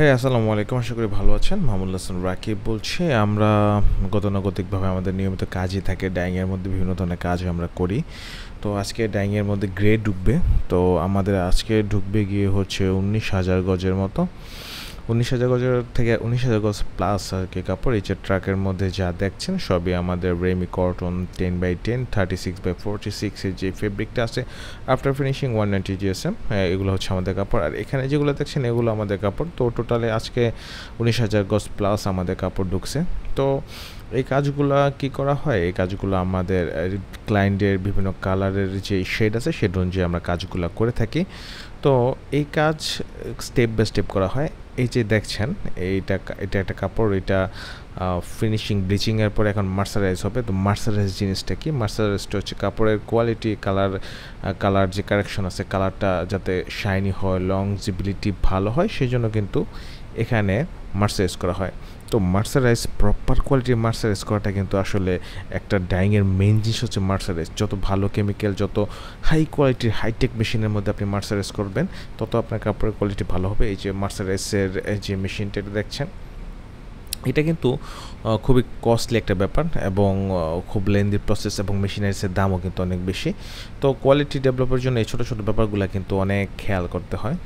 হ্যাঁ, আসসালামু আলাইকুম। আশা করি ভালো আছেন। মাহমুদুল হাসান রাকিব বলছি। আমরা গতানুগতিকভাবে আমাদের নিয়মিত কাজই থাকে। ডাইংয়ের মধ্যে বিভিন্ন ধরনের কাজ আমরা করি। তো আজকে ডাইংয়ের মধ্যে গ্রে ঢুকবে। তো আমাদের আজকে ঢুকবে গিয়ে হচ্ছে ১৯,০০০ গজের মতো। ১৯,০০০ গজের থেকে ১৯,০০০ গজ প্লাস আর কি কাপড়। এই যে ট্রাকের মধ্যে যা দেখছেন সবই আমাদের রেমি কটন 10x10 36x46 এর যে ফেব্রিকটা আছে আফটার ফিনিশিং 190 জিএসএম। এগুলো হচ্ছে আমাদের কাপড়। আর এখানে যেগুলো দেখছেন এগুলো আমাদের কাপড়। তো টোটালে আজকে ১৯,০০০ গজ প্লাস আমাদের কাপড় ঢুকছে। তো এই কাজগুলা কি করা হয়? এই কাজগুলো আমাদের ক্লায়েন্টের বিভিন্ন কালারের যে শেড আছে সেটা অনুযায়ী আমরা কাজগুলো করে থাকি। তো এই কাজ স্টেপ বাই স্টেপ করা হয়। এই যে দেখছেন এটা একটা কাপড়, এটা ফিনিশিং ব্লিচিংয়ের পরে এখন মার্সারাইজ হবে। তো মার্সারাইজ জিনিসটা কি? মার্সারাইজটা হচ্ছে কাপড়ের কোয়ালিটি, কালার যে কারেকশন আছে, কালারটা যাতে শাইনি হয়, লংজিবিলিটি ভালো হয়, সেজন্য কিন্তু এখানে মার্সারাইজ করা হয়। তো মার্সারাইজ, প্রপার কোয়ালিটির মার্সারাইজ করাটা কিন্তু আসলে একটা ডাইংয়ের মেইন জিনিস হচ্ছে মার্সারাইজ। যত ভালো কেমিক্যাল, যত হাই কোয়ালিটির হাইটেক মেশিনের মধ্যে আপনি মার্সারাইজ করবেন, তত আপনার কাপড়ের কোয়ালিটি ভালো হবে। এই যে মার্সারাইজের যে মেশিনটা দেখছেন, এটা কিন্তু খুবই কস্টলি একটা ব্যাপার এবং খুব লেন্দি প্রসেস, এবং মেশিনারিজের দামও কিন্তু অনেক বেশি। তো কোয়ালিটি ডেভেলপের জন্য এই ছোটো ছোটো ব্যাপারগুলো কিন্তু অনেক খেয়াল করতে হয়।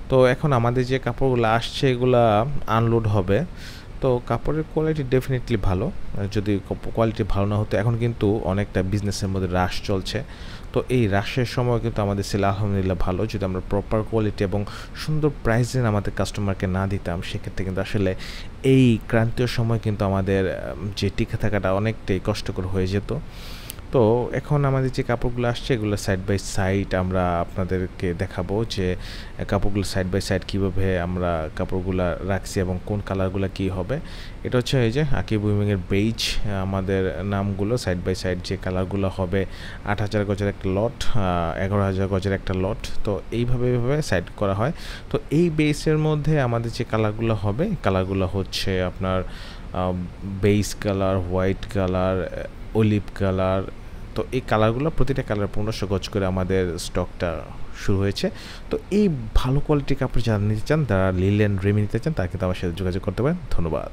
তো এখন আমাদের যে কাপড়গুলো আসছে এগুলা আনলোড হবে। তো কাপড়ের কোয়ালিটি ডেফিনেটলি ভালো। যদি কোয়ালিটি ভালো না হতো, এখন কিন্তু অনেকটা বিজনেসের মধ্যে রাশ চলছে। তো এই রাশের সময় কিন্তু আমাদের সেল আলহামদুলিল্লাহ ভালো। যদি আমরা প্রপার কোয়ালিটি এবং সুন্দর প্রাইসে আমাদের কাস্টমারকে না দিতাম, সেক্ষেত্রে কিন্তু আসলে এই ক্রান্তীয় সময় কিন্তু আমাদের যে টিকে থাকাটা অনেকটাই কষ্টকর হয়ে যেত। তো এখন আমাদের যে কাপড়গুলো আসছে এগুলো সাইড বাই সাইড আমরা আপনাদেরকে দেখাবো যে কাপড়গুলো সাইড বাই সাইড কীভাবে আমরা কাপড়গুলো রাখছি এবং কোন কালারগুলো কী হবে। এটা হচ্ছে এই যে আকিব উইমিংয়ের বেইজ, আমাদের নামগুলো সাইড বাই সাইড যে কালারগুলো হবে। ৮,০০০ গজের একটা লট, ১১,০০০ গজের একটা লট। তো এইভাবে সাইড করা হয়। তো এই বেসের মধ্যে আমাদের যে কালারগুলো হবে, কালারগুলো হচ্ছে আপনার base colour, white colour, olive colour. তো এই কালারগুলো, প্রতিটা কালার ১৫০০ গজ করে আমাদের স্টকটা শুরু হয়েছে। তো এই ভালো কোয়ালিটির কাপড় যারা নিতে চান, তারা লিলেন রেমি নিতে চান, তারা কিন্তু আমার সাথে যোগাযোগ করতে পারেন। ধন্যবাদ।